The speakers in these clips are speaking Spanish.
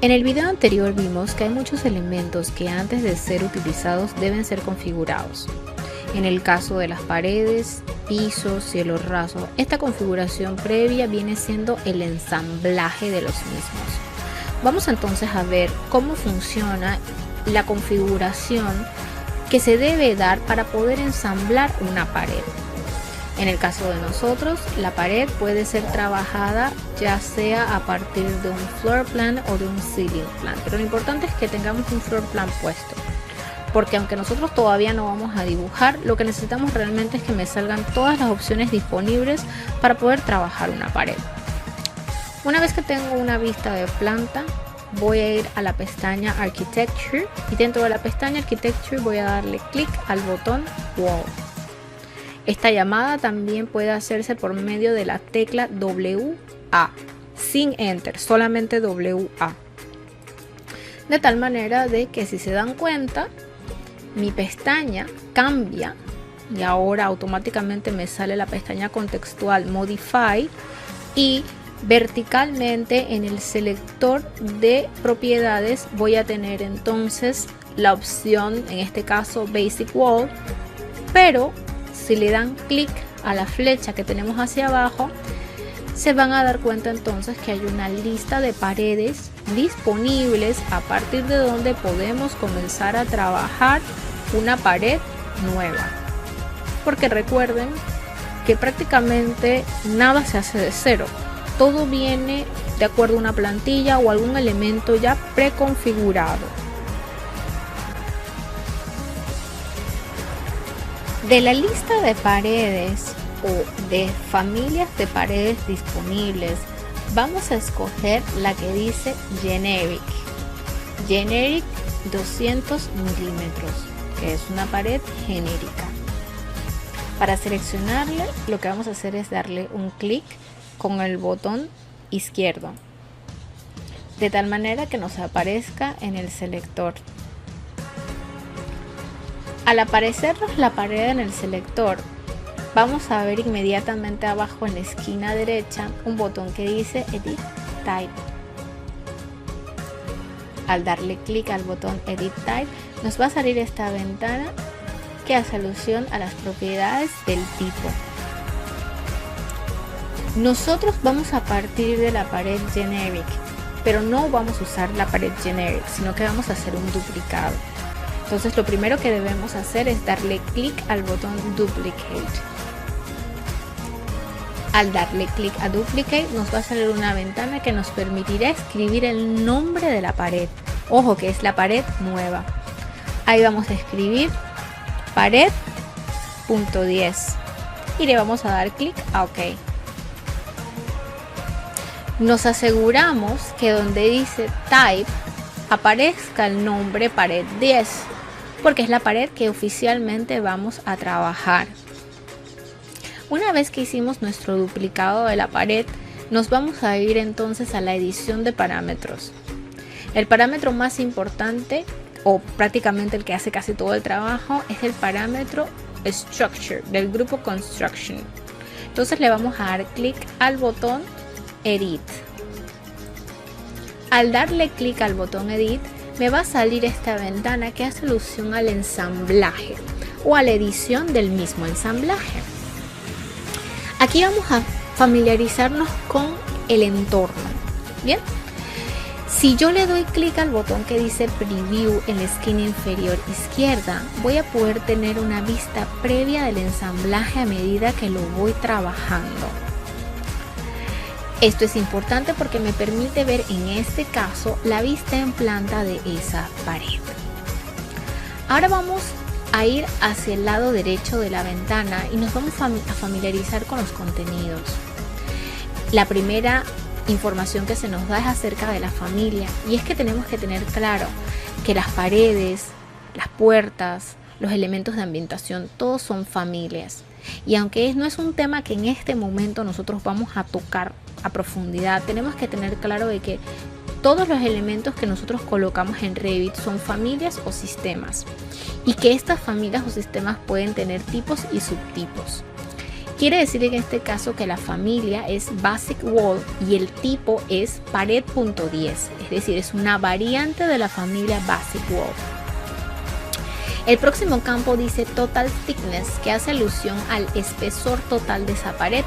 En el video anterior vimos que hay muchos elementos que antes de ser utilizados deben ser configurados. En el caso de las paredes, pisos, cielos rasos, esta configuración previa viene siendo el ensamblaje de los mismos. Vamos entonces a ver cómo funciona la configuración que se debe dar para poder ensamblar una pared. En el caso de nosotros, la pared puede ser trabajada ya sea a partir de un floor plan o de un ceiling plan, pero lo importante es que tengamos un floor plan puesto, porque aunque nosotros todavía no vamos a dibujar, lo que necesitamos realmente es que me salgan todas las opciones disponibles para poder trabajar una pared. Una vez que tengo una vista de planta, voy a ir a la pestaña Architecture y dentro de la pestaña Architecture voy a darle clic al botón Wall. Esta llamada también puede hacerse por medio de la tecla WA, sin Enter, solamente WA. De tal manera de que si se dan cuenta, mi pestaña cambia y ahora automáticamente me sale la pestaña contextual Modify y verticalmente en el selector de propiedades voy a tener entonces la opción, en este caso Basic Wall, pero si le dan clic a la flecha que tenemos hacia abajo, se van a dar cuenta entonces que hay una lista de paredes disponibles a partir de donde podemos comenzar a trabajar una pared nueva. Porque recuerden que prácticamente nada se hace de cero. Todo viene de acuerdo a una plantilla o algún elemento ya preconfigurado. De la lista de paredes o de familias de paredes disponibles, vamos a escoger la que dice Generic 200 milímetros, que es una pared genérica. Para seleccionarle, lo que vamos a hacer es darle un clic con el botón izquierdo, de tal manera que nos aparezca en el selector. Al aparecernos la pared en el selector, vamos a ver inmediatamente abajo en la esquina derecha un botón que dice Edit Type. Al darle clic al botón Edit Type, nos va a salir esta ventana que hace alusión a las propiedades del tipo. Nosotros vamos a partir de la pared Generic, pero no vamos a usar la pared Generic, sino que vamos a hacer un duplicado. Entonces lo primero que debemos hacer es darle clic al botón Duplicate. Al darle clic a Duplicate nos va a salir una ventana que nos permitirá escribir el nombre de la pared. Ojo que es la pared nueva. Ahí vamos a escribir pared.10 y le vamos a dar clic a OK. Nos aseguramos que donde dice Type aparezca el nombre pared 10, porque es la pared que oficialmente vamos a trabajar. Una vez que hicimos nuestro duplicado de la pared, nos vamos a ir entonces a la edición de parámetros. El parámetro más importante, o prácticamente el que hace casi todo el trabajo, es el parámetro Structure del grupo Construction. Entonces le vamos a dar clic al botón Edit. Al darle clic al botón Edit, me va a salir esta ventana que hace alusión al ensamblaje o a la edición del mismo ensamblaje. Aquí vamos a familiarizarnos con el entorno. Bien, si yo le doy clic al botón que dice Preview en la esquina inferior izquierda, voy a poder tener una vista previa del ensamblaje a medida que lo voy trabajando. Esto es importante porque me permite ver en este caso la vista en planta de esa pared. Ahora vamos a ir hacia el lado derecho de la ventana y nos vamos a familiarizar con los contenidos. La primera información que se nos da es acerca de la familia, y es que tenemos que tener claro que las paredes, las puertas, los elementos de ambientación, todos son familias. Y aunque no es un tema que en este momento nosotros vamos a tocar a profundidad, tenemos que tener claro de que todos los elementos que nosotros colocamos en Revit son familias o sistemas, y que estas familias o sistemas pueden tener tipos y subtipos. Quiere decir en este caso que la familia es Basic Wall y el tipo es pared.10, es decir, es una variante de la familia Basic Wall. El próximo campo dice Total Thickness, que hace alusión al espesor total de esa pared.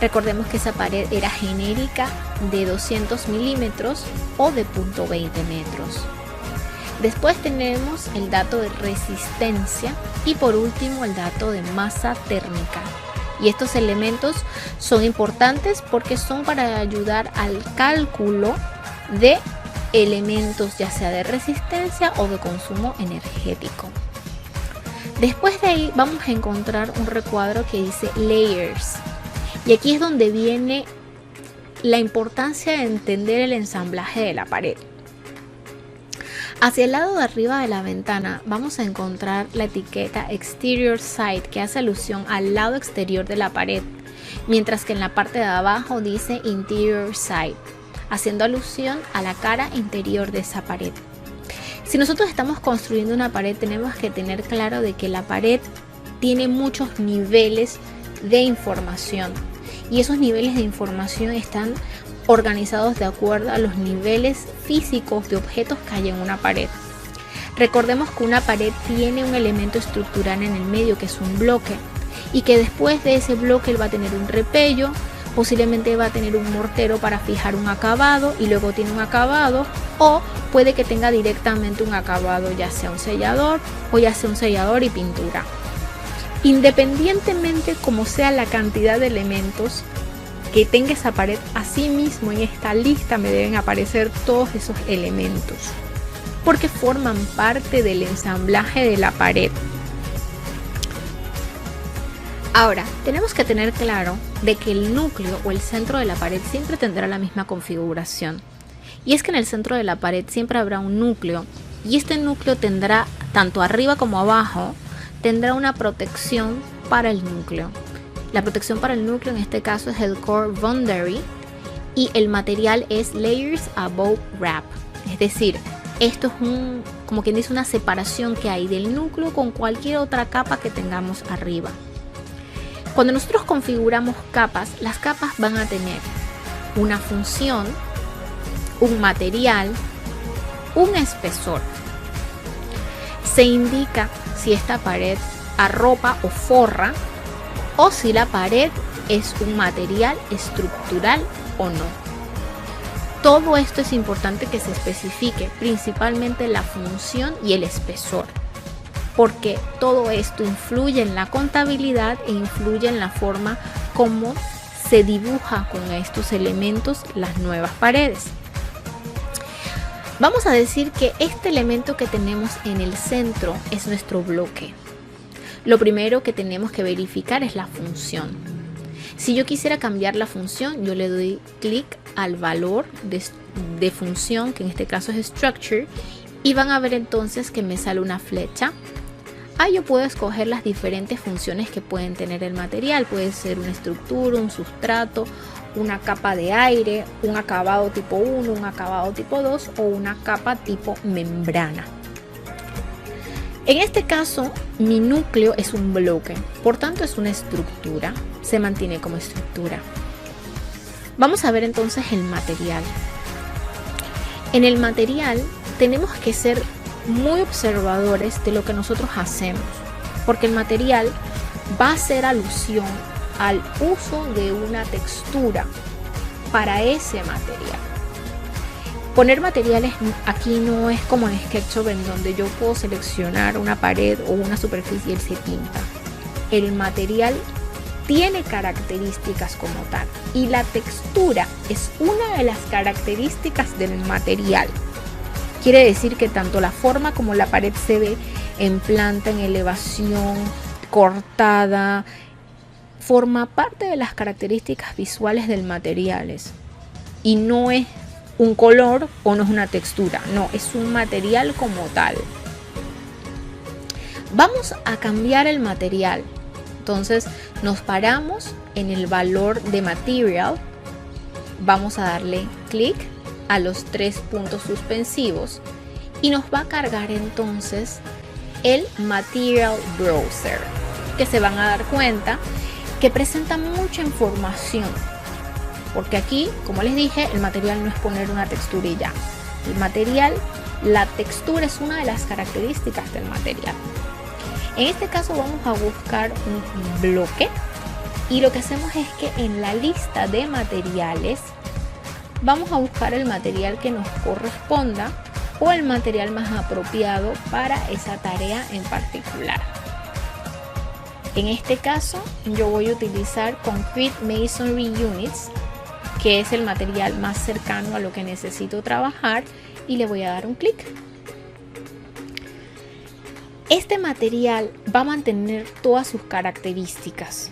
Recordemos que esa pared era genérica de 200 milímetros o de 0.20 metros. Después tenemos el dato de resistencia y por último el dato de masa térmica. Y estos elementos son importantes porque son para ayudar al cálculo de elementos ya sea de resistencia o de consumo energético. Después de ahí vamos a encontrar un recuadro que dice Layers. Y aquí es donde viene la importancia de entender el ensamblaje de la pared. Hacia el lado de arriba de la ventana vamos a encontrar la etiqueta Exterior Side, que hace alusión al lado exterior de la pared, mientras que en la parte de abajo dice Interior Side, haciendo alusión a la cara interior de esa pared. Si nosotros estamos construyendo una pared, tenemos que tener claro de que la pared tiene muchos niveles de información y esos niveles de información están organizados de acuerdo a los niveles físicos de objetos que hay en una pared. Recordemos que una pared tiene un elemento estructural en el medio que es un bloque y que después de ese bloque él va a tener un repello, posiblemente va a tener un mortero para fijar un acabado y luego tiene un acabado, o puede que tenga directamente un acabado, ya sea un sellador o ya sea un sellador y pintura. Independientemente como sea la cantidad de elementos que tenga esa pared, asimismo en esta lista me deben aparecer todos esos elementos porque forman parte del ensamblaje de la pared. Ahora, tenemos que tener claro de que el núcleo o el centro de la pared siempre tendrá la misma configuración. Y es que en el centro de la pared siempre habrá un núcleo y este núcleo tendrá, tanto arriba como abajo, tendrá una protección para el núcleo. La protección para el núcleo en este caso es el Core Boundary y el material es Layers Above Wrap. Es decir, esto es como quien dice, una separación que hay del núcleo con cualquier otra capa que tengamos arriba. Cuando nosotros configuramos capas, las capas van a tener una función, un material, un espesor. Se indica si esta pared arropa o forra o si la pared es un material estructural o no. Todo esto es importante que se especifique, principalmente la función y el espesor, porque todo esto influye en la contabilidad e influye en la forma como se dibuja con estos elementos las nuevas paredes. Vamos a decir que este elemento que tenemos en el centro es nuestro bloque. Lo primero que tenemos que verificar es la función. Si yo quisiera cambiar la función, yo le doy clic al valor de función, que en este caso es structure, y van a ver entonces que me sale una flecha. Yo puedo escoger las diferentes funciones que pueden tener el material. Puede ser una estructura, un sustrato, una capa de aire, un acabado tipo 1, un acabado tipo 2 o una capa tipo membrana. En este caso, mi núcleo es un bloque, por tanto es una estructura, se mantiene como estructura. Vamos a ver entonces el material. En el material tenemos que ser muy observadores de lo que nosotros hacemos, porque el material va a hacer alusión al uso de una textura para ese material. Poner materiales aquí no es como en SketchUp, en donde yo puedo seleccionar una pared o una superficie y él se pinta. El material tiene características como tal y la textura es una de las características del material. Quiere decir que tanto la forma como la pared se ve en planta, en elevación, cortada, forma parte de las características visuales del material y no es un color o no es una textura, no, es un material como tal. Vamos a cambiar el material, entonces nos paramos en el valor de material, vamos a darle clic a los 3 puntos suspensivos y nos va a cargar entonces el Material Browser, que se van a dar cuenta que presenta mucha información, porque aquí, como les dije, el material no es poner una textura y ya. El material, la textura es una de las características del material. En este caso vamos a buscar un bloque y lo que hacemos es que en la lista de materiales vamos a buscar el material que nos corresponda o el material más apropiado para esa tarea en particular. En este caso yo voy a utilizar Concrete Masonry Units, que es el material más cercano a lo que necesito trabajar, y le voy a dar un clic. Este material va a mantener todas sus características,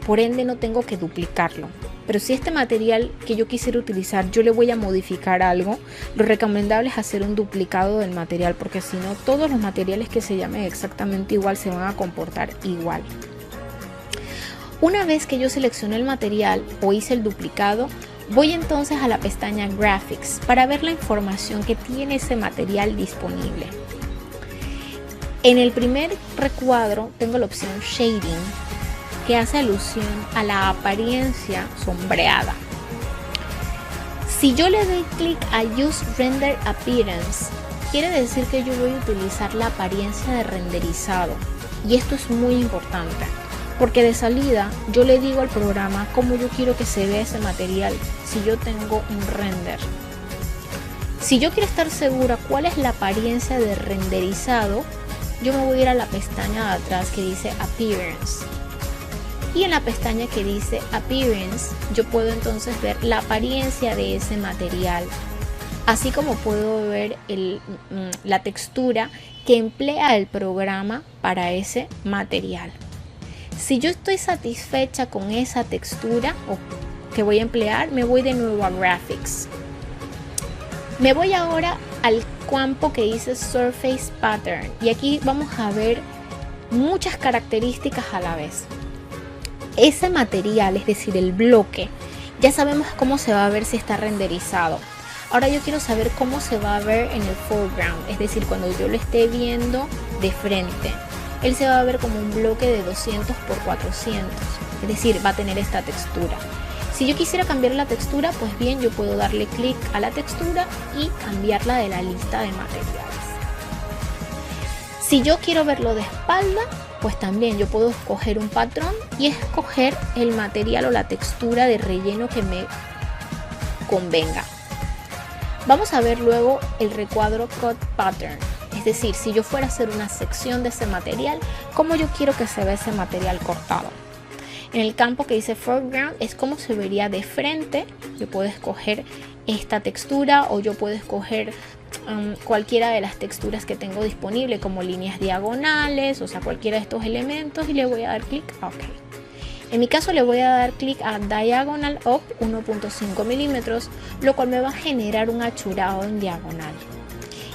por ende no tengo que duplicarlo. Pero si este material que yo quisiera utilizar yo le voy a modificar algo, lo recomendable es hacer un duplicado del material, porque si no todos los materiales que se llamen exactamente igual se van a comportar igual. Una vez que yo seleccioné el material o hice el duplicado, voy entonces a la pestaña Graphics para ver la información que tiene ese material disponible. En el primer recuadro tengo la opción Shading, que hace alusión a la apariencia sombreada. Si yo le doy clic a Use Render Appearance, quiere decir que yo voy a utilizar la apariencia de renderizado. Y esto es muy importante, porque de salida yo le digo al programa cómo yo quiero que se vea ese material si yo tengo un render. Si yo quiero estar segura cuál es la apariencia de renderizado, yo me voy a ir a la pestaña de atrás que dice Appearance. Y en la pestaña que dice Appearance, yo puedo entonces ver la apariencia de ese material, así como puedo ver la textura que emplea el programa para ese material. Si yo estoy satisfecha con esa textura que voy a emplear, me voy de nuevo a Graphics. Me voy ahora al campo que dice Surface Pattern y aquí vamos a ver muchas características a la vez. Ese material, es decir, el bloque, ya sabemos cómo se va a ver si está renderizado. Ahora yo quiero saber cómo se va a ver en el foreground, es decir, cuando yo lo esté viendo de frente. Él se va a ver como un bloque de 200 por 400, es decir, va a tener esta textura. Si yo quisiera cambiar la textura, pues bien, yo puedo darle clic a la textura y cambiarla de la lista de materiales. Si yo quiero verlo de espalda, pues también yo puedo escoger un patrón y escoger el material o la textura de relleno que me convenga. Vamos a ver luego el recuadro Cut Pattern, es decir, si yo fuera a hacer una sección de ese material, cómo yo quiero que se vea ese material cortado. En el campo que dice Foreground es como se vería de frente. Yo puedo escoger esta textura o yo puedo escoger cualquiera de las texturas que tengo disponible, como líneas diagonales, o sea, cualquiera de estos elementos, y le voy a dar clic a OK. En mi caso le voy a dar clic a Diagonal Up 1.5 milímetros, lo cual me va a generar un achurado en diagonal.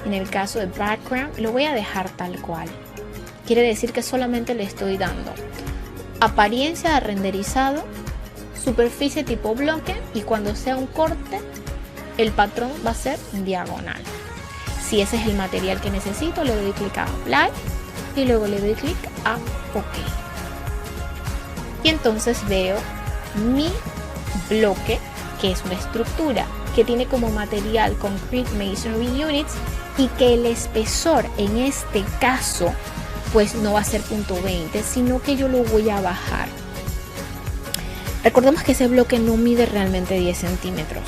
En el caso de Background lo voy a dejar tal cual. Quiere decir que solamente le estoy dando apariencia de renderizado, superficie tipo bloque, y cuando sea un corte el patrón va a ser diagonal. Si ese es el material que necesito, le doy clic a Apply y luego le doy clic a OK. Y entonces veo mi bloque, que es una estructura que tiene como material Concrete Masonry Units y que el espesor en este caso pues no va a ser .20, sino que yo lo voy a bajar. Recordemos que ese bloque no mide realmente 10 centímetros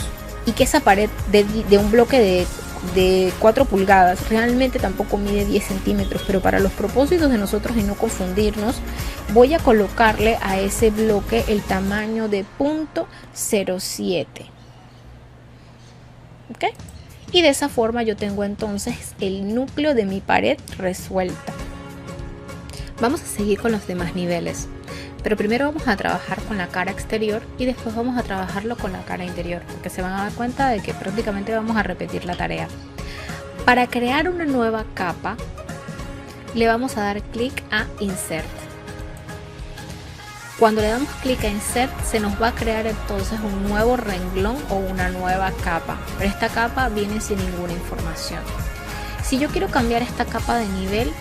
y que esa pared de un bloque de 4 pulgadas realmente tampoco mide 10 centímetros, pero para los propósitos de nosotros y no confundirnos, voy a colocarle a ese bloque el tamaño de .07. ¿Ok? Y de esa forma yo tengo entonces el núcleo de mi pared resuelta. Vamos a seguir con los demás niveles, pero primero vamos a trabajar con la cara exterior y después vamos a trabajarlo con la cara interior, porque se van a dar cuenta de que prácticamente vamos a repetir la tarea. Para crear una nueva capa, le vamos a dar clic a Insert. Cuando le damos clic a Insert, se nos va a crear entonces un nuevo renglón o una nueva capa, pero esta capa viene sin ninguna información. Si yo quiero cambiar esta capa de nivel,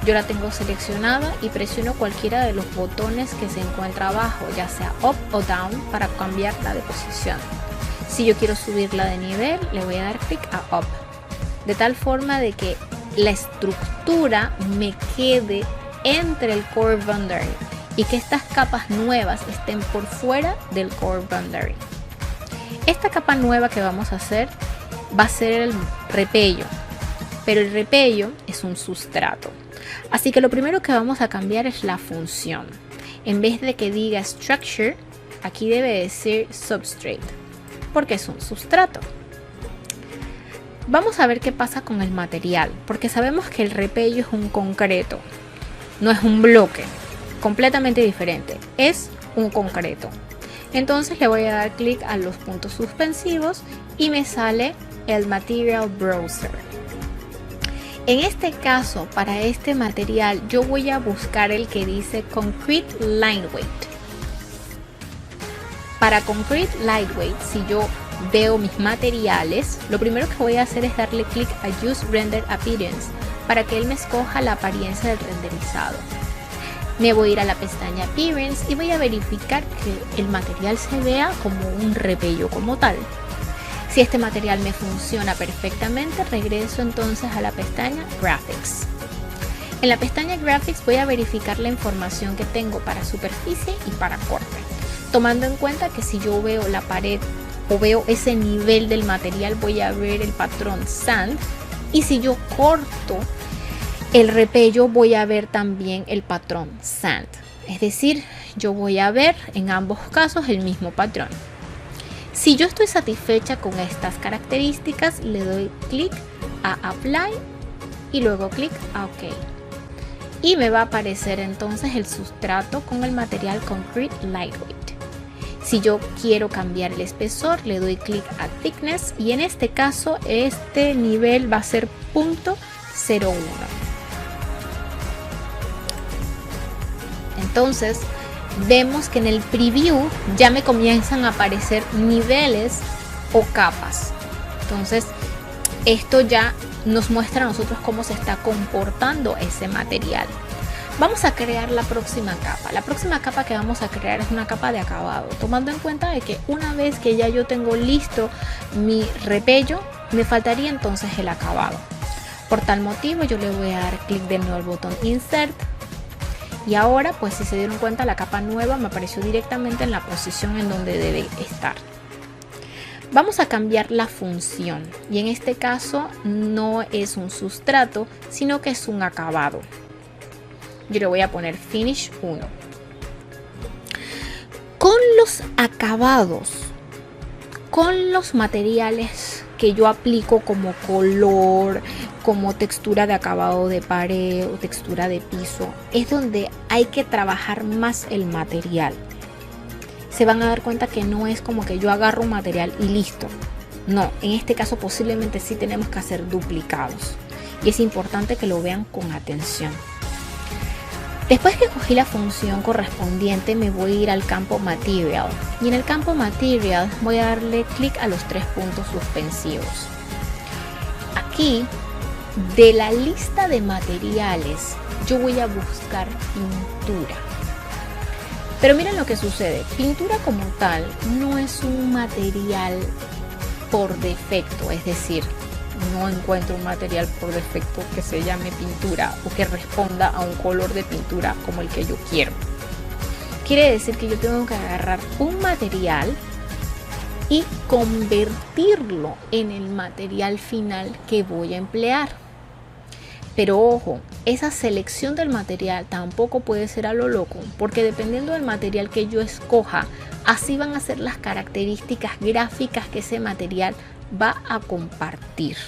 Yo la tengo seleccionada y presiono cualquiera de los botones que se encuentra abajo, ya sea up o down, para cambiarla de posición. Si yo quiero subirla de nivel, le voy a dar clic a up, de tal forma de que la estructura me quede entre el core boundary y que estas capas nuevas estén por fuera del core boundary. Esta capa nueva que vamos a hacer va a ser el repello, pero el repello es un sustrato. Así que lo primero que vamos a cambiar es la función. En vez de que diga structure, aquí debe decir substrate, porque es un sustrato. Vamos a ver qué pasa con el material, porque sabemos que el repello es un concreto, no es un bloque, completamente diferente, es un concreto. Entonces le voy a dar clic a los puntos suspensivos y me sale el Material Browser. En este caso, para este material, yo voy a buscar el que dice Concrete Lightweight. Para Concrete Lightweight, si yo veo mis materiales, lo primero que voy a hacer es darle clic a Use Render Appearance para que él me escoja la apariencia del renderizado. Me voy a ir a la pestaña Appearance y voy a verificar que el material se vea como un repello como tal. Si este material me funciona perfectamente, regreso entonces a la pestaña Graphics. En la pestaña Graphics voy a verificar la información que tengo para superficie y para corte, tomando en cuenta que si yo veo la pared o veo ese nivel del material, voy a ver el patrón Sand, y si yo corto el repello voy a ver también el patrón Sand. Es decir, yo voy a ver en ambos casos el mismo patrón. Si yo estoy satisfecha con estas características, le doy clic a Apply y luego clic a OK. Y me va a aparecer entonces el sustrato con el material Concrete Lightweight. Si yo quiero cambiar el espesor, le doy clic a Thickness y en este caso este nivel va a ser 0.01. Entonces vemos que en el preview ya me comienzan a aparecer niveles o capas. Entonces esto ya nos muestra a nosotros cómo se está comportando ese material. Vamos a crear la próxima capa. La próxima capa que vamos a crear es una capa de acabado, tomando en cuenta de que una vez que ya yo tengo listo mi repello, me faltaría entonces el acabado. Por tal motivo yo le voy a dar clic de nuevo al botón Insert. Y ahora, pues si se dieron cuenta, la capa nueva me apareció directamente en la posición en donde debe estar. Vamos a cambiar la función y en este caso no es un sustrato, sino que es un acabado. Yo le voy a poner Finish 1. Con los acabados, con los materiales que yo aplico como color, como textura de acabado de pared o textura de piso, es donde hay que trabajar más el material. Se van a dar cuenta que no es como que yo agarro un material y listo. No, en este caso posiblemente sí tenemos que hacer duplicados y es importante que lo vean con atención. Después que cogí la función correspondiente, me voy a ir al campo Material y en el campo Material voy a darle clic a los 3 puntos suspensivos. Aquí, de la lista de materiales, yo voy a buscar pintura. Pero miren lo que sucede, pintura como tal no es un material por defecto, es decir, no encuentro un material por defecto que se llame pintura o que responda a un color de pintura como el que yo quiero. Quiere decir que yo tengo que agarrar un material y convertirlo en el material final que voy a emplear. Pero ojo, esa selección del material tampoco puede ser a lo loco, porque dependiendo del material que yo escoja, así van a ser las características gráficas que ese material va a compartir.